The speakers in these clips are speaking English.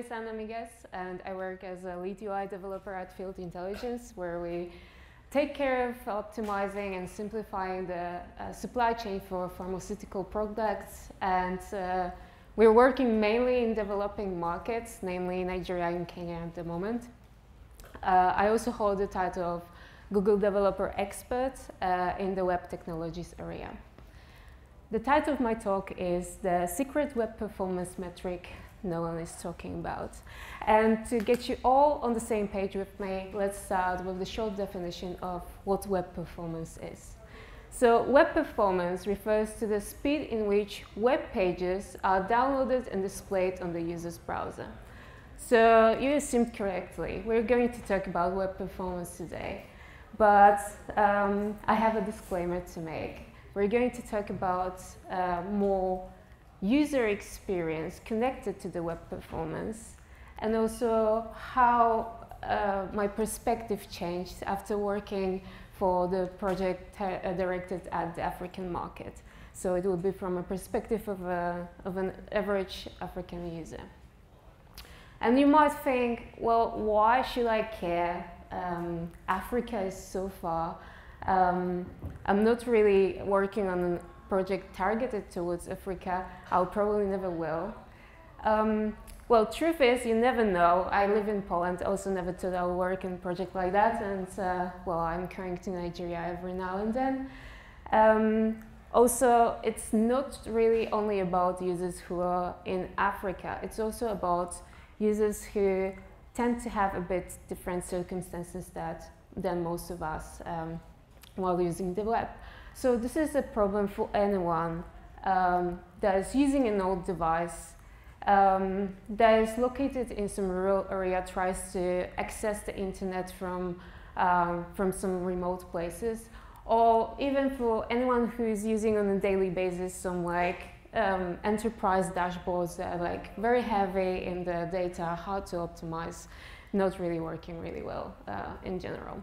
is Migas, and I work as a lead UI developer at Field Intelligence, where we take care of optimizing and simplifying the supply chain for pharmaceutical products. And we're working mainly in developing markets, namely Nigeria and Kenya at the moment. I also hold the title of Google Developer Expert in the web technologies area. The title of my talk is The Secret Web Performance Metric No One is Talking About. And to get you all on the same page with me, let's start with the short definition of what web performance is. So web performance refers to the speed in which web pages are downloaded and displayed on the user's browser. So you assumed correctly. We're going to talk about web performance today, but I have a disclaimer to make. We're going to talk about more user experience connected to the web performance, and also how my perspective changed after working for the project directed at the African market. So it will be from a perspective of an average African user. And you might think, well, why should I care? Africa is so far. I'm not really working on a project targeted towards Africa. I'll probably never will. Well, truth is, you never know. I live in Poland. Also never thought I would work in a project like that. And well, I'm coming to Nigeria every now and then. Also, it's not really only about users who are in Africa. It's also about users who tend to have a bit different circumstances than most of us while using the web. So this is a problem for anyone that is using an old device, that is located in some rural area, tries to access the internet from some remote places, or even for anyone who is using on a daily basis some enterprise dashboards that are very heavy in the data, hard to optimize, not really working really well in general.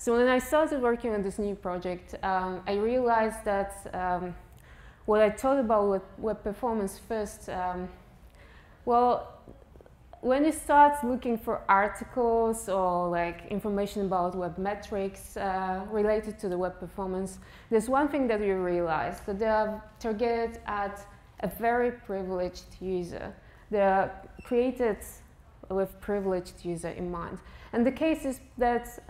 So when I started working on this new project, I realized that what I thought about web performance first, well, when you start looking for articles or information about web metrics related to the web performance, there's one thing that you realize, that they are targeted at a very privileged user. They are created with privileged user in mind. And the case is that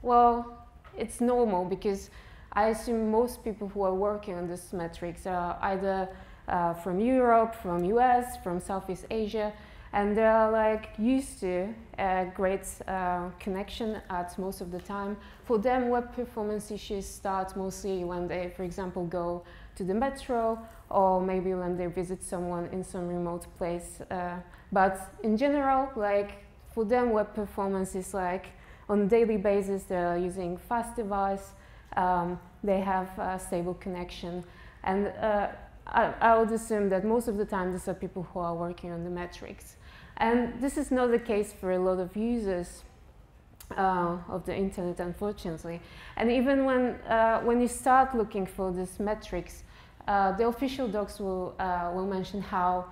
well, it's normal because I assume most people who are working on these metrics are either from Europe, from US, from Southeast Asia, and they're used to a great connection at most of the time. For them, web performance issues start mostly when they, for example, go to the metro, or maybe when they visit someone in some remote place. But in general, for them, web performance is on a daily basis, they're using fast device, they have a stable connection, and I would assume that most of the time these are people who are working on the metrics. And this is not the case for a lot of users of the internet, unfortunately. And even when you start looking for these metrics, the official docs will mention how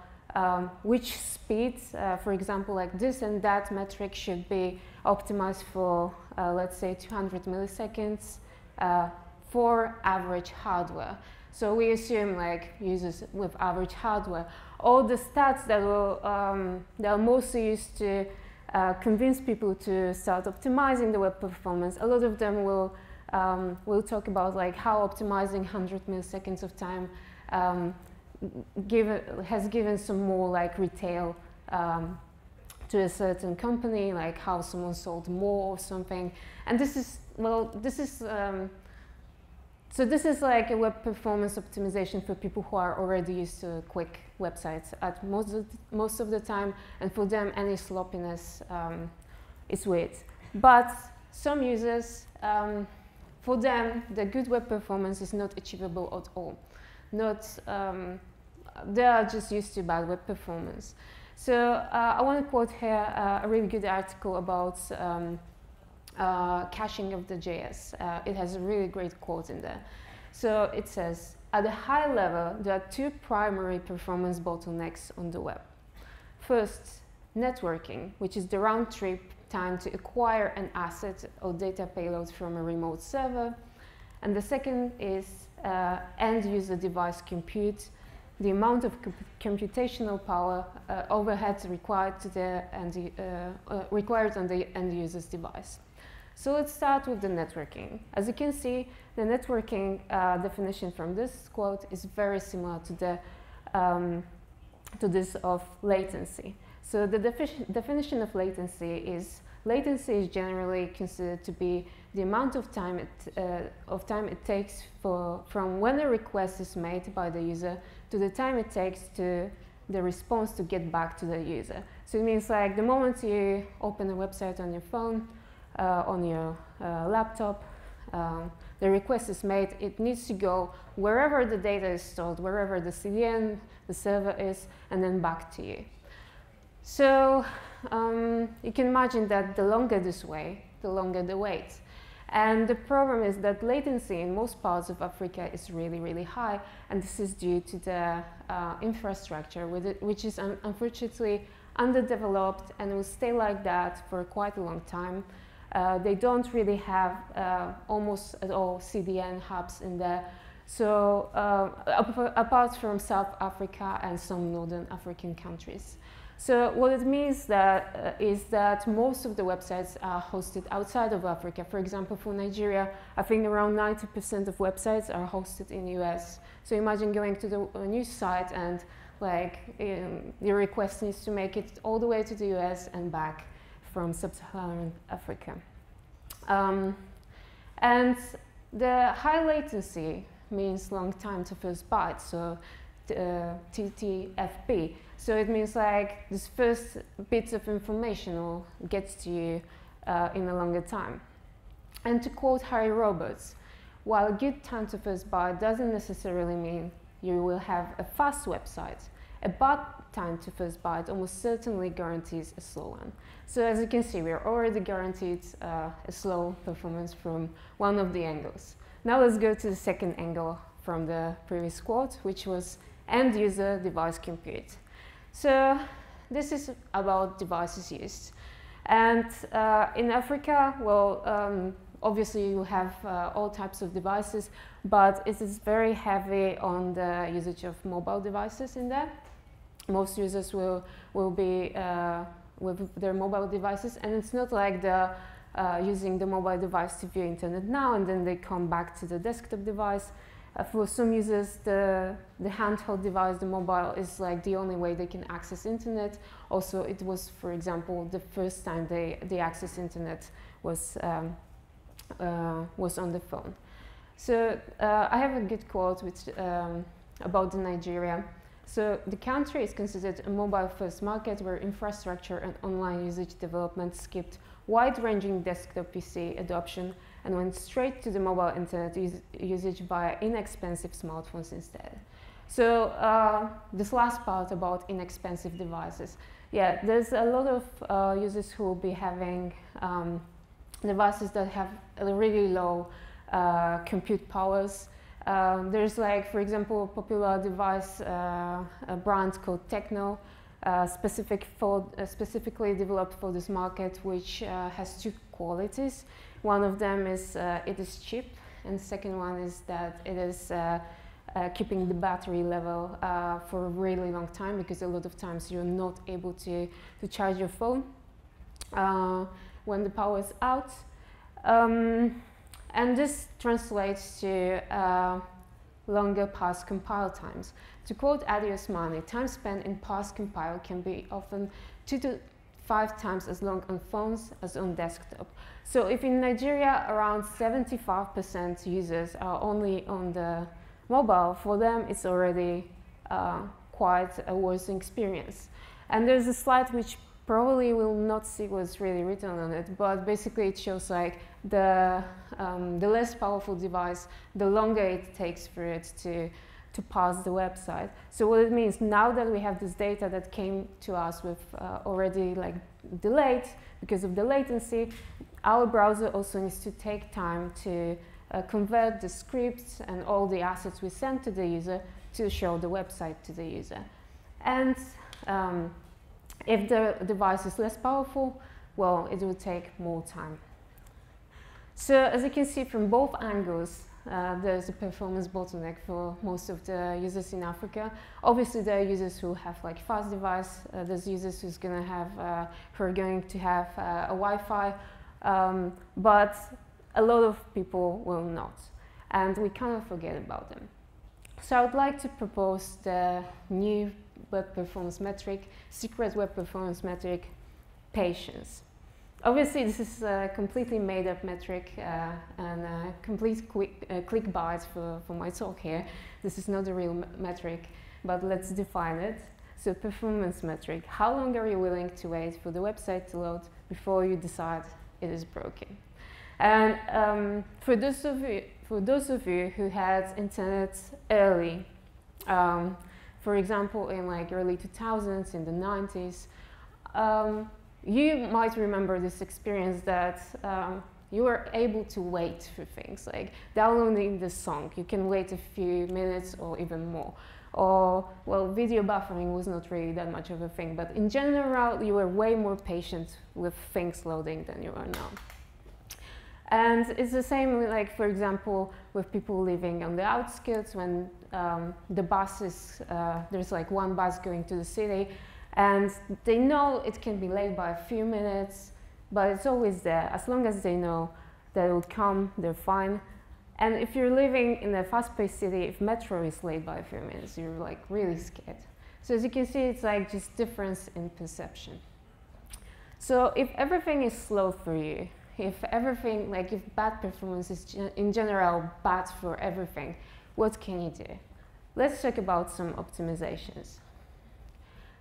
which speeds, for example, this and that metric should be optimized for, let's say, 200 milliseconds for average hardware. So we assume users with average hardware. All the stats that are mostly used to convince people to start optimizing the web performance, a lot of them will talk about how optimizing 100 milliseconds of time has given some more retail to a certain company, how someone sold more or something. And this is, well, so this is a web performance optimization for people who are already used to quick websites at most of the time, and for them any sloppiness is weird. But some users, for them, the good web performance is not achievable at all. They are just used to bad web performance. So I want to quote here a really good article about caching of the JS. It has a really great quote in there. So it says, at a high level, there are two primary performance bottlenecks on the web. first, networking, which is the round trip time to acquire an asset or data payload from a remote server. And the second is end user device compute, the amount of computational power overheads required on the end user's device. So let's start with the networking. As you can see, the networking definition from this quote is very similar to this of latency. So the definition of latency is generally considered to be the amount of time it takes from when a request is made by the user to the time it takes to the response to get back to the user. So it means like the moment you open a website on your phone, on your laptop, the request is made, it needs to go wherever the data is stored, wherever the CDN, the server is, and then back to you. So you can imagine that the longer this way, the longer the wait. And the problem is that latency in most parts of Africa is really, really high, and this is due to the infrastructure, which is unfortunately underdeveloped and will stay like that for quite a long time. They don't really have almost at all CDN hubs in there. So apart from South Africa and some Northern African countries. So what it means is that most of the websites are hosted outside of Africa. For example, for Nigeria, I think around 90% of websites are hosted in the US. So imagine going to a new site and like your request needs to make it all the way to the US and back from sub-Saharan Africa. And the high latency means long time to first byte, so TTFB. So it means like this first bits of information will get to you in a longer time. And to quote Harry Roberts, while a good time to first byte doesn't necessarily mean you will have a fast website, a bad time to first byte almost certainly guarantees a slow one. So as you can see, we're already guaranteed a slow performance from one of the angles. Now let's go to the second angle from the previous quote, which was end user device compute. So this is about devices used. And in Africa, well, obviously you have all types of devices, but it is very heavy on the usage of mobile devices in there. Most users will be with their mobile devices, and it's not like the using the mobile device to view internet now and then they come back to the desktop device. For some users, the handheld device, the mobile, is like the only way they can access internet. Also, it was, for example, the first time they access internet was on the phone. So I have a good quote about Nigeria. So the country is considered a mobile-first market where infrastructure and online usage development skipped wide-ranging desktop PC adoption and went straight to the mobile internet usage via inexpensive smartphones instead. So this last part about inexpensive devices. Yeah, there's a lot of users who will be having devices that have really low compute powers. There's like, for example, a popular device, a brand called Techno, specifically developed for this market, which has two qualities. One of them is it is cheap, and the second one is that it is keeping the battery level for a really long time, because a lot of times you're not able to charge your phone when the power is out. And this translates to longer pass compile times. To quote Adi Osmani, time spent in pass compile can be often 2 to 5 times as long on phones as on desktop. So if in Nigeria around 75% users are only on the mobile, for them it's already quite a worse experience. And there's a slide which probably will not see what's really written on it, but basically it shows like the less powerful device, the longer it takes for it to pass the website. So what it means, now that we have this data that came to us with already like delayed because of the latency, our browser also needs to take time to convert the scripts and all the assets we send to the user to show the website to the user. And If the device is less powerful, well, it will take more time. So as you can see from both angles, there's a performance bottleneck for most of the users in Africa. Obviously, there are users who have like fast device. There's users who are going to have a Wi-Fi, but a lot of people will not, and we cannot forget about them. So I would like to propose the new web performance metric, secret web performance metric, patience. Obviously, this is a completely made-up metric and a complete clickbait for my talk here. This is not a real metric, but let's define it. So performance metric, how long are you willing to wait for the website to load before you decide it is broken? And for those of you who had internet early, for example, in like early 2000s, in the 90s, you might remember this experience that you were able to wait for things, like downloading the song. You can wait a few minutes or even more. Or, well, video buffering was not really that much of a thing, but in general, you were way more patient with things loading than you are now. And it's the same, like, for example, with people living on the outskirts when the buses, there's like one bus going to the city, and they know it can be late by a few minutes, but it's always there. As long as they know that it will come, they're fine. And if you're living in a fast-paced city, if metro is late by a few minutes, you're like really scared. So as you can see, it's like just difference in perception. So if everything is slow for you, if everything, like if bad performance is in general bad for everything, what can you do? Let's talk about some optimizations.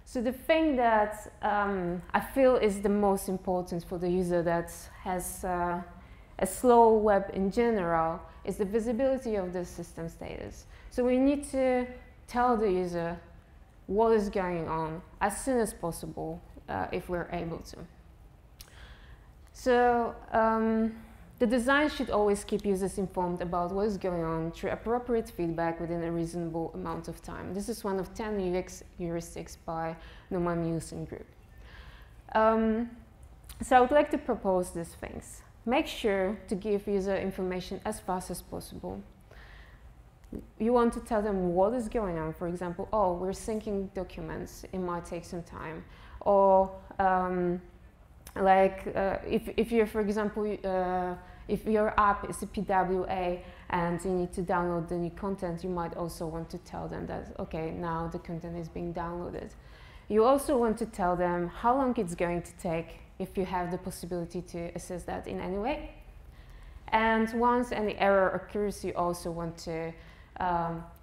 So the thing that I feel is the most important for the user that has a slow web in general is the visibility of the system status. So we need to tell the user what is going on as soon as possible if we're able to. So the design should always keep users informed about what is going on through appropriate feedback within a reasonable amount of time. This is one of 10 UX heuristics by Norman Muse and Group. So I would like to propose these things. Make sure to give user information as fast as possible. You want to tell them what is going on. For example, oh, we're syncing documents. It might take some time. Or if you're, for example, if your app is a PWA and you need to download the new content, you might also want to tell them that, okay, now the content is being downloaded. You also want to tell them how long it's going to take if you have the possibility to assess that in any way. And once any error occurs, you also want to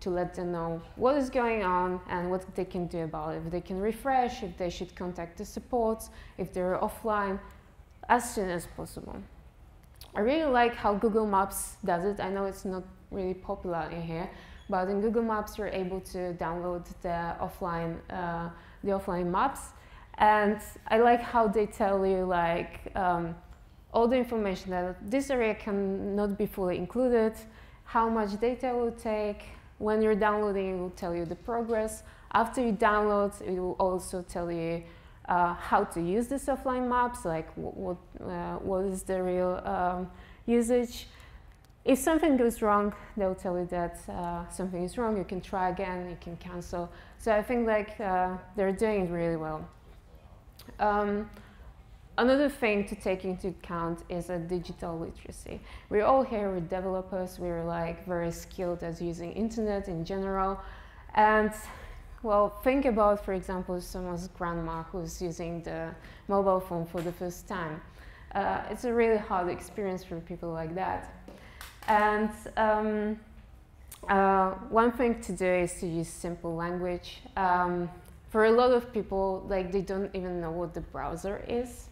let them know what is going on and what they can do about it. If they can refresh, if they should contact the support, if they're offline, as soon as possible. I really like how Google Maps does it. I know it's not really popular in here, but in Google Maps you're able to download the offline maps. And I like how they tell you like all the information that this area cannot be fully included, how much data it will take. When you're downloading, it will tell you the progress. After you download, it will also tell you how to use this offline maps, like what is the real usage. If something goes wrong, they'll tell you that something is wrong. You can try again, you can cancel. So I think like they're doing it really well. Another thing to take into account is a digital literacy. We're all here, we're developers, we're like very skilled at using internet in general. And well, think about, for example, someone's grandma who's using the mobile phone for the first time. It's a really hard experience for people like that. And one thing to do is to use simple language. For a lot of people, like they don't even know what the browser is.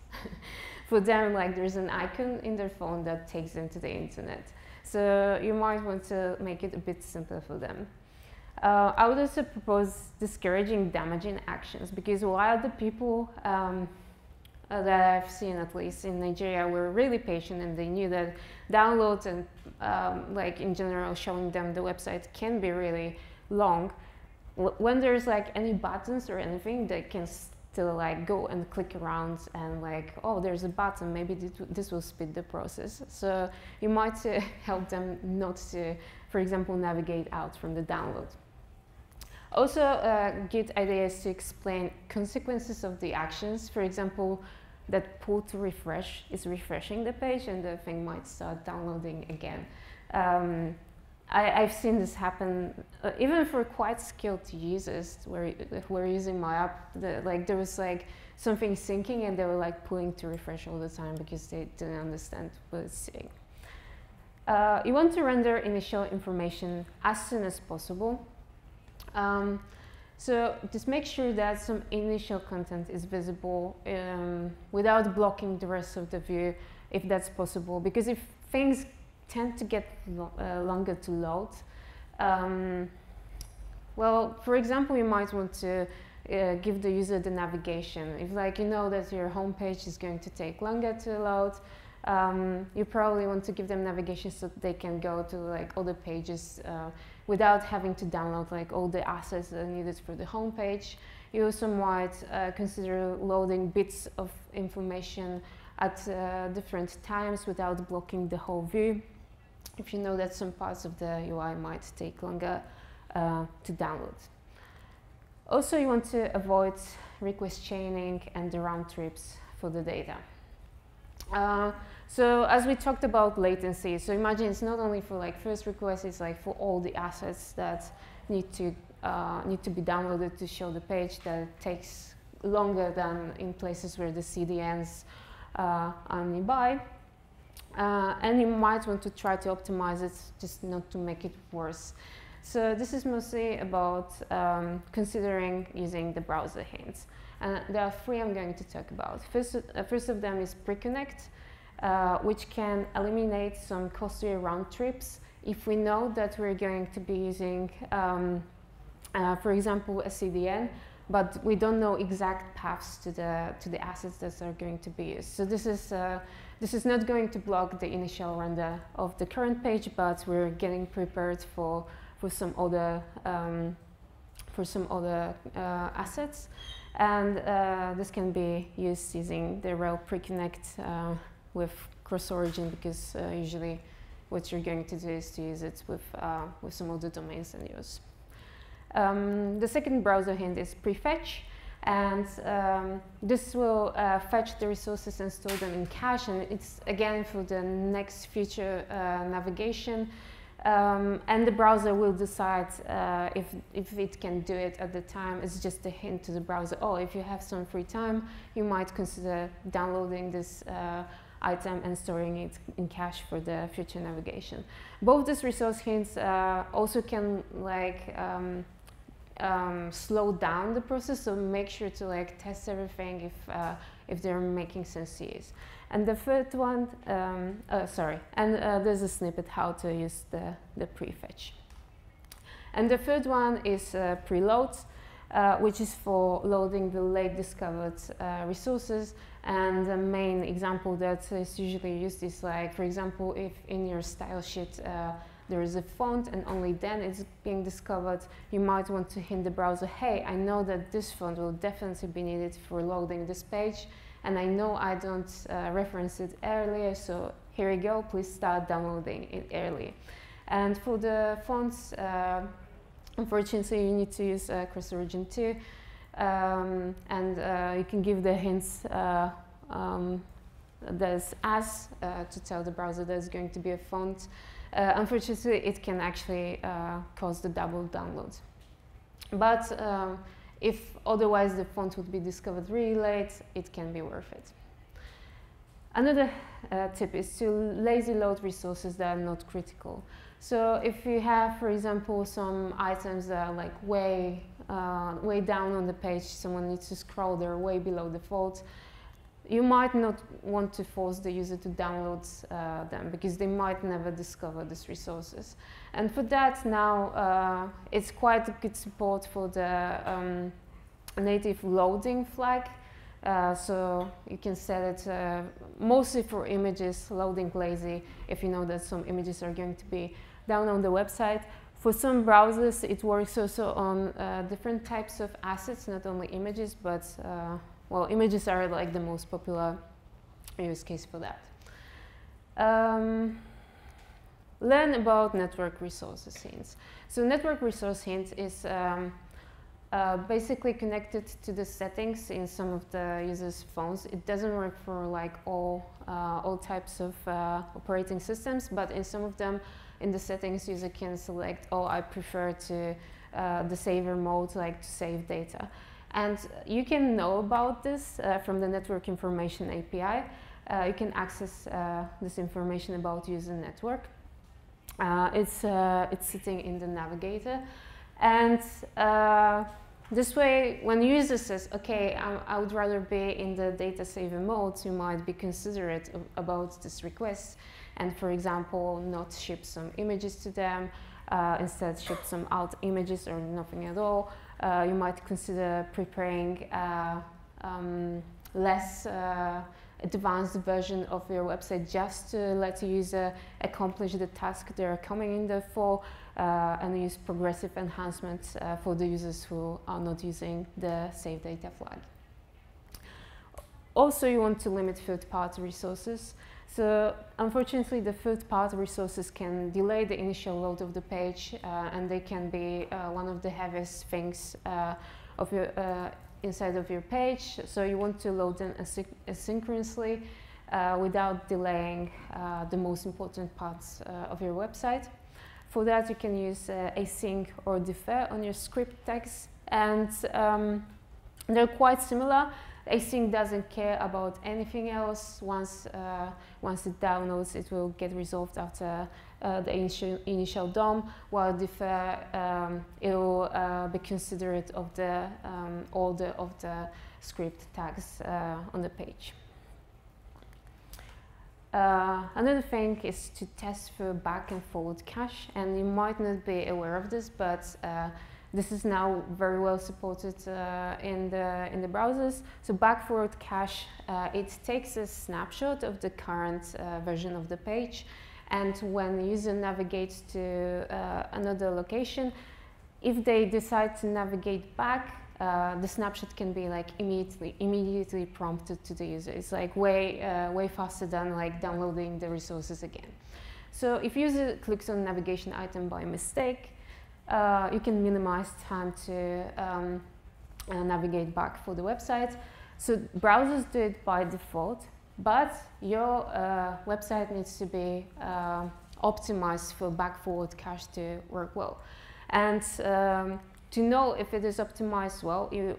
For them, like there's an icon in their phone that takes them to the internet. So you might want to make it a bit simpler for them. I would also propose discouraging damaging actions, because while the people that I've seen, at least in Nigeria, were really patient and they knew that downloads and like in general showing them the website can be really long, when there's like any buttons or anything that can to like go and click around and like, oh, there's a button, maybe this will speed the process. So you might help them not to, for example, navigate out from the download. Also, a good idea is to explain consequences of the actions. For example, that pull to refresh is refreshing the page and the thing might start downloading again. I've seen this happen even for quite skilled users who are using my app. There was like something syncing and they were like pulling to refresh all the time because they didn't understand what it's saying. You want to render initial information as soon as possible. So just make sure that some initial content is visible without blocking the rest of the view, if that's possible. Because if things tend to get longer to load, well, for example, you might want to give the user the navigation. If like you know that your home page is going to take longer to load, you probably want to give them navigation so that they can go to like other pages without having to download like all the assets that are needed for the home page. You also might consider loading bits of information at different times without blocking the whole view, if you know that some parts of the UI might take longer to download. Also, you want to avoid request chaining and the round trips for the data. So as we talked about latency, so imagine it's not only for like first request, it's like for all the assets that need to be downloaded to show the page, that takes longer than in places where the CDNs are nearby. And you might want to try to optimize it, just not to make it worse. So this is mostly about considering using the browser hints. And there are three I'm going to talk about. First of them is pre-connect, which can eliminate some costly round trips if we know that we're going to be using, for example, a CDN, but we don't know exact paths to the assets that are going to be used. So this is not going to block the initial render of the current page, but we're getting prepared for some other assets. And this can be used using the rel pre-connect with cross-origin, because usually what you're going to do is to use it with some other domains than yours. The second browser hint is prefetch, and this will fetch the resources and store them in cache, and it's again for the next future navigation. And the browser will decide if it can do it at the time. It's just a hint to the browser. Oh, if you have some free time, you might consider downloading this item and storing it in cache for the future navigation. Both these resource hints also can like slow down the process, so make sure to like test everything if they're making sense to use. And the third one, there's a snippet how to use the prefetch. And the third one is preload, which is for loading the late discovered resources. And the main example that is usually used is like, for example, if in your style sheet there is a font and only then it's being discovered, you might want to hint the browser, hey, I know that this font will definitely be needed for loading this page, and I know I don't reference it earlier, so here you go, please start downloading it early. And for the fonts, unfortunately, you need to use cross-origin too, and you can give the hints there's as to tell the browser there's going to be a font. Unfortunately, it can actually cause the double download. But if otherwise the font would be discovered really late, it can be worth it. Another tip is to lazy load resources that are not critical. So if you have, for example, some items that are like way down on the page, someone needs to scroll, they're way below default, you might not want to force the user to download them, because they might never discover these resources. And for that now, it's quite a good support for the native loading flag. So you can set it mostly for images, loading lazy, if you know that some images are going to be down on the website. For some browsers, it works also on different types of assets, not only images, but well, images are like the most popular use case for that. Learn about network resources hints. So network resource hint is basically connected to the settings in some of the users' phones. It doesn't work for like all types of operating systems, but in some of them, in the settings, user can select, oh, I prefer to the saver mode, like to save data. And you can know about this from the Network Information API. You can access this information about user network. It's sitting in the navigator. And this way, when user says, okay, I would rather be in the data saver mode, you might be considerate about this request and, for example, not ship some images to them, instead ship some alt images or nothing at all. You might consider preparing less advanced version of your website just to let the user accomplish the task they're coming in there for, and use progressive enhancements for the users who are not using the save data flag. Also, you want to limit third-party resources. So unfortunately, the third-party resources can delay the initial load of the page, and they can be one of the heaviest things of your inside of your page. So you want to load them asynchronously without delaying the most important parts of your website. For that, you can use async or defer on your script tags, and they're quite similar. Async doesn't care about anything else. Once it downloads, it will get resolved after the initial DOM, while defer, it will be considerate of the order of the script tags on the page. Another thing is to test for back and forward cache, and you might not be aware of this, but this is now very well supported in the browsers. So back-forward cache, it takes a snapshot of the current version of the page, and when the user navigates to another location, if they decide to navigate back, the snapshot can be like immediately prompted to the user. It's like way faster than like downloading the resources again. So if user clicks on navigation item by mistake, you can minimize time to navigate back for the website. So browsers do it by default, but your website needs to be optimized for back-forward cache to work well. And to know if it is optimized well, you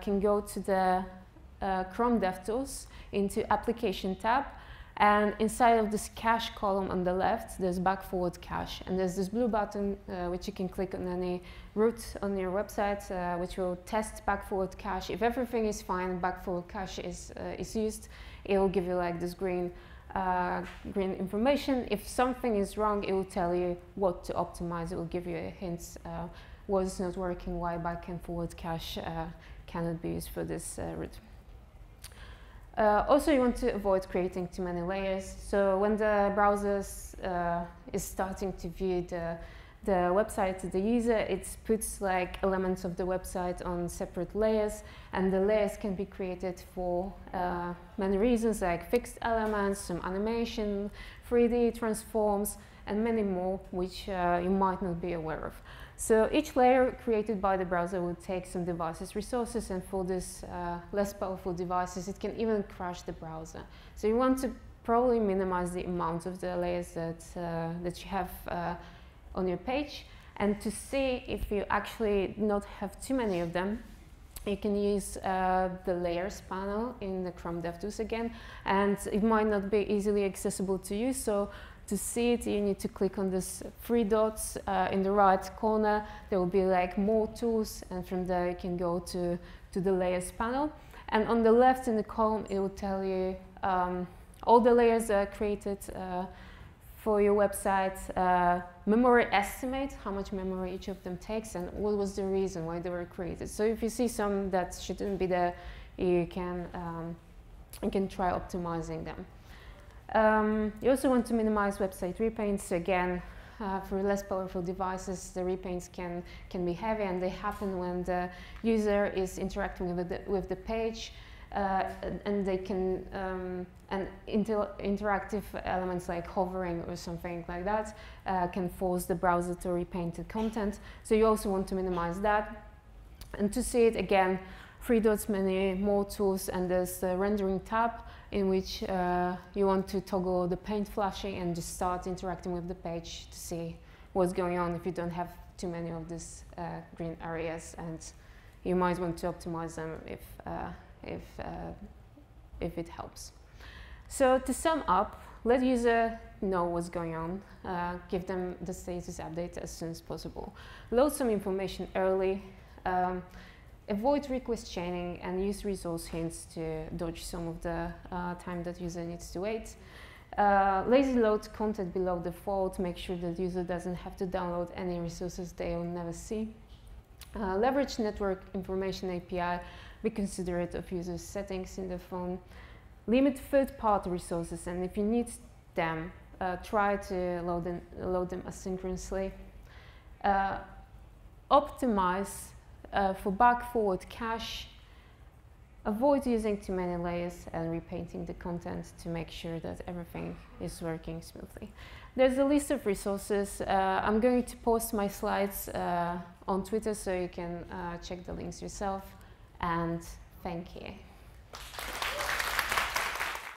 can go to the Chrome DevTools into Application tab, and inside of this cache column on the left, there's back-forward cache, and there's this blue button which you can click on any route on your website, which will test back-forward cache. If everything is fine, back-forward cache is used, it will give you like this green information. If something is wrong, it will tell you what to optimize. It will give you a hint what's not working, why back and forward cache cannot be used for this route. Also, you want to avoid creating too many layers. So when the browser is starting to view the website to the user, it puts like elements of the website on separate layers, and the layers can be created for many reasons, like fixed elements, some animation, 3D transforms, and many more, which you might not be aware of. So each layer created by the browser will take some devices resources, and for this less powerful devices, it can even crash the browser. So you want to probably minimize the amount of the layers that you have on your page. And to see if you actually not have too many of them, you can use the layers panel in the Chrome DevTools again, and it might not be easily accessible to you. So to see it, you need to click on this 3 dots in the right corner. There will be like more tools, and from there you can go to the layers panel. And on the left in the column, it will tell you all the layers that are created for your website, memory estimate, how much memory each of them takes, and what was the reason why they were created. So if you see some that shouldn't be there, you can try optimizing them. You also want to minimize website repaints. So again, for less powerful devices, the repaints can be heavy, and they happen when the user is interacting with the page. and they can and interactive elements like hovering or something like that can force the browser to repaint the content. So you also want to minimize that. And to see it again, 3 dots menu, more tools, and there's the rendering tab in which you want to toggle the paint flashing and just start interacting with the page to see what's going on if you don't have too many of these green areas, and you might want to optimize them if it helps. So to sum up, let user know what's going on, give them the status update as soon as possible, load some information early, avoid request chaining, and use resource hints to dodge some of the time that user needs to wait. Lazy load content below default, make sure that user doesn't have to download any resources they will never see. Leverage network information API, be considerate of users' settings in the phone. Limit third-party resources, and if you need them, try to load them asynchronously. Optimize for back-forward cache. Avoid using too many layers and repainting the content to make sure that everything is working smoothly. There's a list of resources. I'm going to post my slides on Twitter so you can check the links yourself. And thank you.